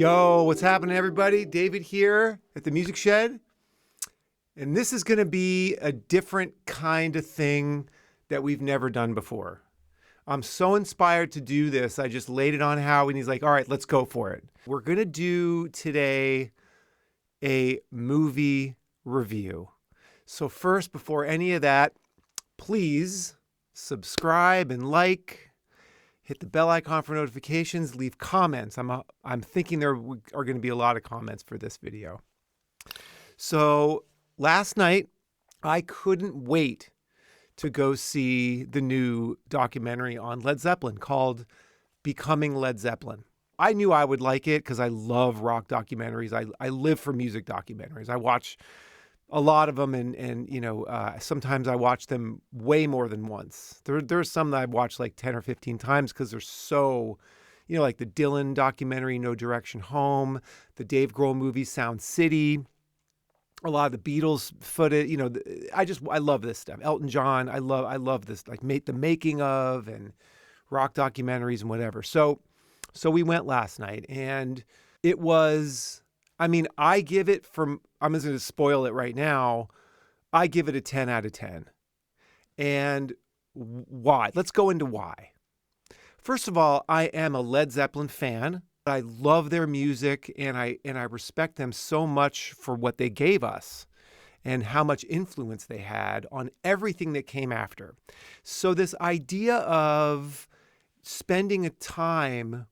Yo, what's happening, everybody? David here at the Music Shed. And this is going to be a different kind of thing that we've never done before. I'm so inspired to do this. I just laid it on Howie and he's like, all right, let's go for it. We're going to do today a movie review. So first, before any of that, please subscribe and like. Hit the bell icon for notifications. Leave comments. I'm thinking there are going to be a lot of comments for this video. So last night, I couldn't wait to go see the new documentary on Led Zeppelin called Becoming Led Zeppelin. I knew I would like it because I love rock documentaries. I live for music documentaries. I watch a lot of them, and sometimes I watch them way more than once. There's some that I've watched like 10 or 15 times because they're so, like the Dylan documentary, No Direction Home, the Dave Grohl movie, Sound City, a lot of the Beatles footage. I love this stuff. Elton John, I love this, like the making of and rock documentaries and whatever. So we went last night, and it was. I give it I'm just going to spoil it right now. I give it a 10 out of 10. And why? Let's go into why. First of all, I am a Led Zeppelin fan. I love their music, and I respect them so much for what they gave us and how much influence they had on everything that came after. So this idea of spending a time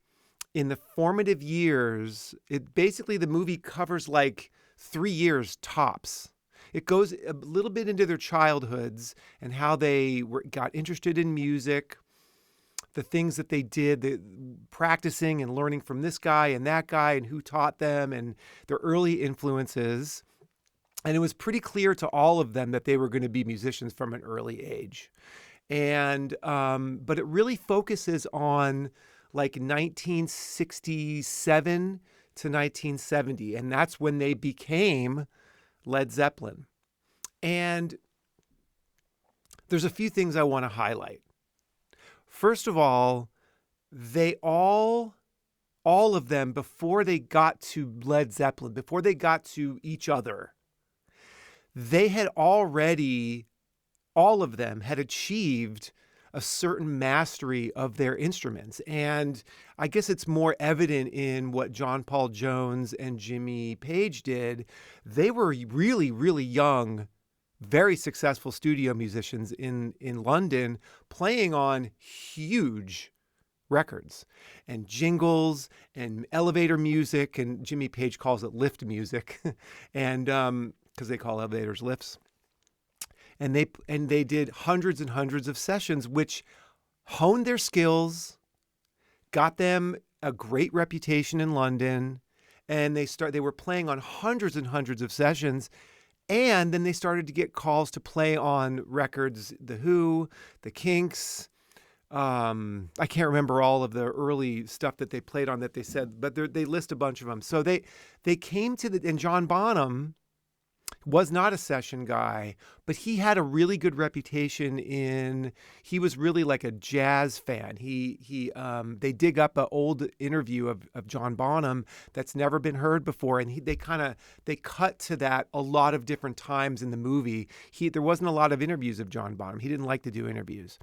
in the formative years, the movie covers like 3 years tops. It goes a little bit into their childhoods and how they got interested in music, the things that they did, practicing and learning from this guy and that guy and who taught them and their early influences. And it was pretty clear to all of them that they were going to be musicians from an early age. And but it really focuses on like 1967 to 1970. And that's when they became Led Zeppelin. And there's a few things I want to highlight. First of all, they all of them, before they got to Led Zeppelin, before they got to each other, they had already, all of them had achieved a certain mastery of their instruments. And I guess it's more evident in what John Paul Jones and Jimmy Page did. They were really, really young, very successful studio musicians in London, playing on huge records and jingles and elevator music. And Jimmy Page calls it lift music, and because they call elevators lifts. And they did hundreds and hundreds of sessions, which honed their skills, got them a great reputation in London, and they were playing on hundreds and hundreds of sessions, and then they started to get calls to play on records, The Who, The Kinks. I can't remember all of the early stuff that they played on that they said, but they list a bunch of them. So they came to and John Bonham was not a session guy, but he had a really good reputation he was really like a jazz fan. They dig up an old interview of John Bonham that's never been heard before. And they cut to that a lot of different times in the movie. There wasn't a lot of interviews of John Bonham. He didn't like to do interviews.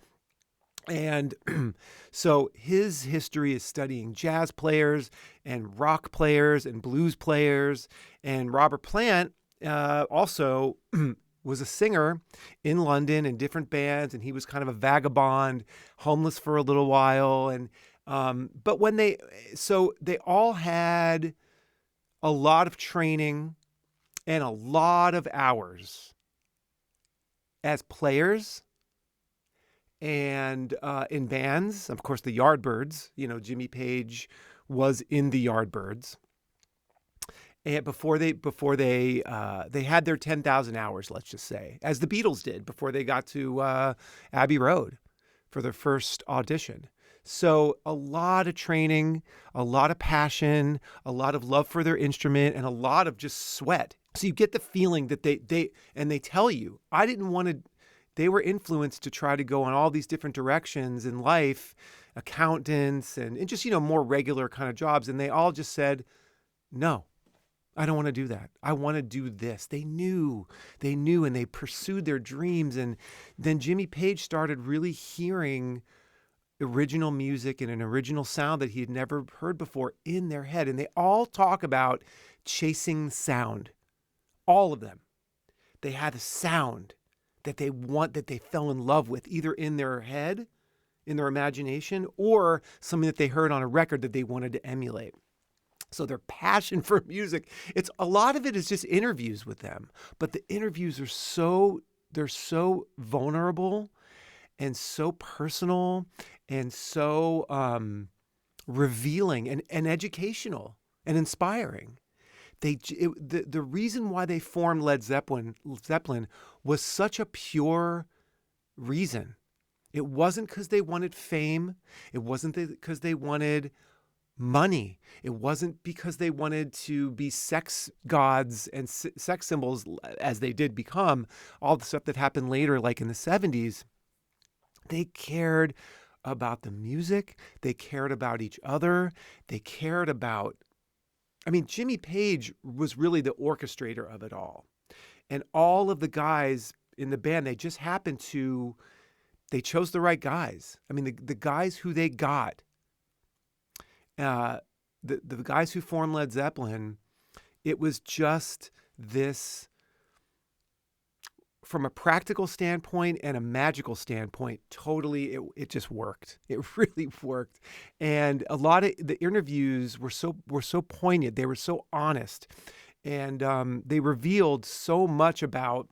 And so his history is studying jazz players and rock players and blues players. And Robert Plant, also was a singer in London in different bands, and he was kind of a vagabond, homeless for a little while. And but they all had a lot of training and a lot of hours as players and in bands. Of course, the Yardbirds. Jimmy Page was in the Yardbirds. And before they had their 10,000 hours, let's just say, as the Beatles did before they got to Abbey Road for their first audition. So a lot of training, a lot of passion, a lot of love for their instrument, and a lot of just sweat. So you get the feeling that they tell you, they were influenced to try to go on all these different directions in life, accountants and just, more regular kind of jobs. And they all just said, no, I don't want to do that. I want to do this. They knew, and they pursued their dreams. And then Jimmy Page started really hearing original music and an original sound that he had never heard before in their head. And they all talk about chasing sound. All of them. They had a sound that they fell in love with, either in their head, in their imagination, or something that they heard on a record that they wanted to emulate. So their passion for music, a lot of it is just interviews with them. But the interviews they're so vulnerable and so personal and so revealing and educational and inspiring. The reason why they formed Led Zeppelin was such a pure reason. It wasn't because they wanted fame. It wasn't because they wanted money. It wasn't because they wanted to be sex gods and sex symbols, as they did become, all the stuff that happened later, like in the 70s. They cared about the music. They cared about each other. They cared about, Jimmy Page was really the orchestrator of it all. And all of the guys in the band, they chose the right guys. The guys who they got, the guys who formed Led Zeppelin, it was just this, from a practical standpoint and a magical standpoint, totally, it just worked. It really worked. And a lot of the interviews were so poignant. They were so honest. And they revealed so much about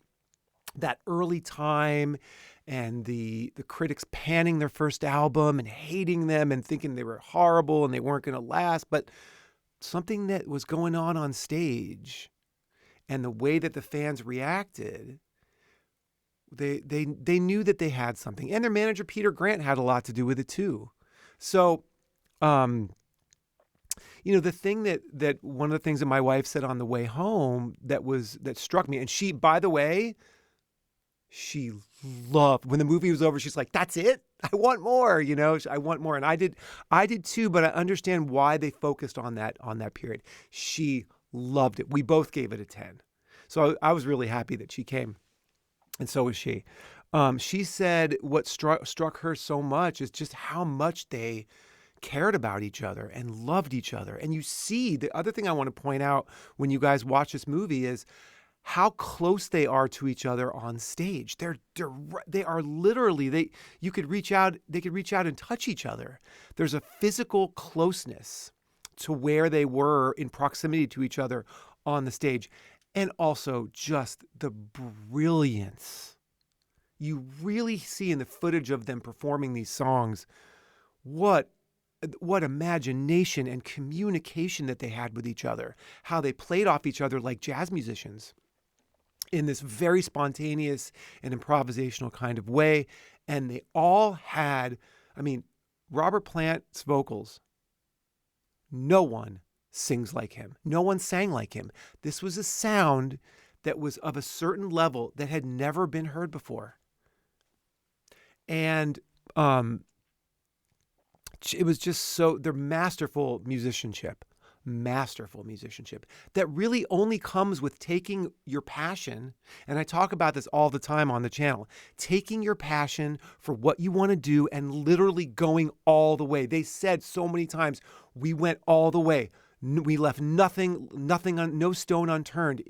that early time and the critics panning their first album and hating them and thinking they were horrible and they weren't going to last. But something that was going on stage and the way that the fans reacted, they knew that they had something. And their manager, Peter Grant, had a lot to do with it too. So, the thing that one of the things that my wife said on the way home that struck me, and she, by the way, she loved when the movie was over. She's like, "That's it? I want more." I want more, and I did too. But I understand why they focused on that period. She loved it. We both gave it a 10. So I was really happy that she came, and so was she. She said what struck her so much is just how much they cared about each other and loved each other. And you see, the other thing I want to point out when you guys watch this movie is how close they are to each other on stage. They are literally, they could reach out and touch each other. There's a physical closeness to where they were in proximity to each other on the stage. And also just the brilliance. You really see in the footage of them performing these songs what imagination and communication that they had with each other, how they played off each other like jazz musicians in this very spontaneous and improvisational kind of way. And they all had, Robert Plant's vocals, no one sings like him. No one sang like him. This was a sound that was of a certain level that had never been heard before. And it was just their masterful musicianship that really only comes with taking your passion. And I talk about this all the time on the channel, taking your passion for what you want to do and literally going all the way. They said so many times, we went all the way. We left nothing, no stone unturned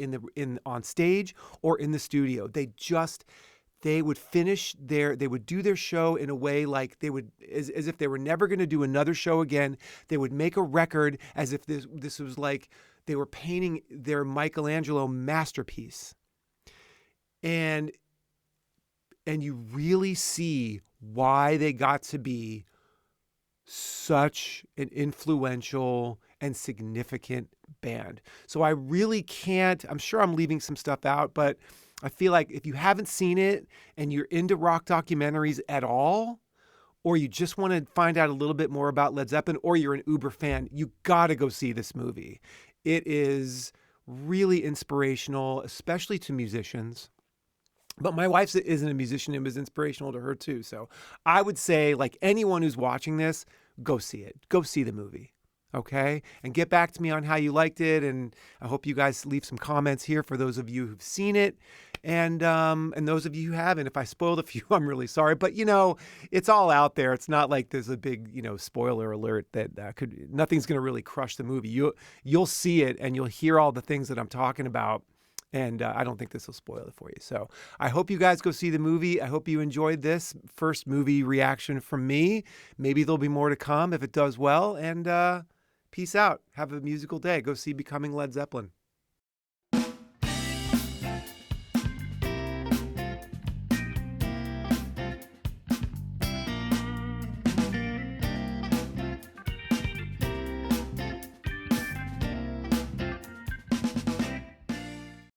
on stage or in the studio. They would do their show in a way like they would, as if they were never going to do another show again. They would make a record as if this was like they were painting their Michelangelo masterpiece. And you really see why they got to be such an influential and significant band. So I really can't, I'm sure I'm leaving some stuff out, but I feel like if you haven't seen it and you're into rock documentaries at all, or you just want to find out a little bit more about Led Zeppelin, or you're an Uber fan, you got to go see this movie. It is really inspirational, especially to musicians. But my wife isn't a musician. It was inspirational to her too. So I would say, like anyone who's watching this, go see it. Go see the movie. okay? And get back to me on how you liked it. And I hope you guys leave some comments here for those of you who've seen it. And those of you who haven't, if I spoiled a few, I'm really sorry. But, it's all out there. It's not like there's a big, spoiler alert that nothing's going to really crush the movie. You'll see it and you'll hear all the things that I'm talking about. And I don't think this will spoil it for you. So I hope you guys go see the movie. I hope you enjoyed this first movie reaction from me. Maybe there'll be more to come if it does well. And peace out. Have a musical day. Go see Becoming Led Zeppelin.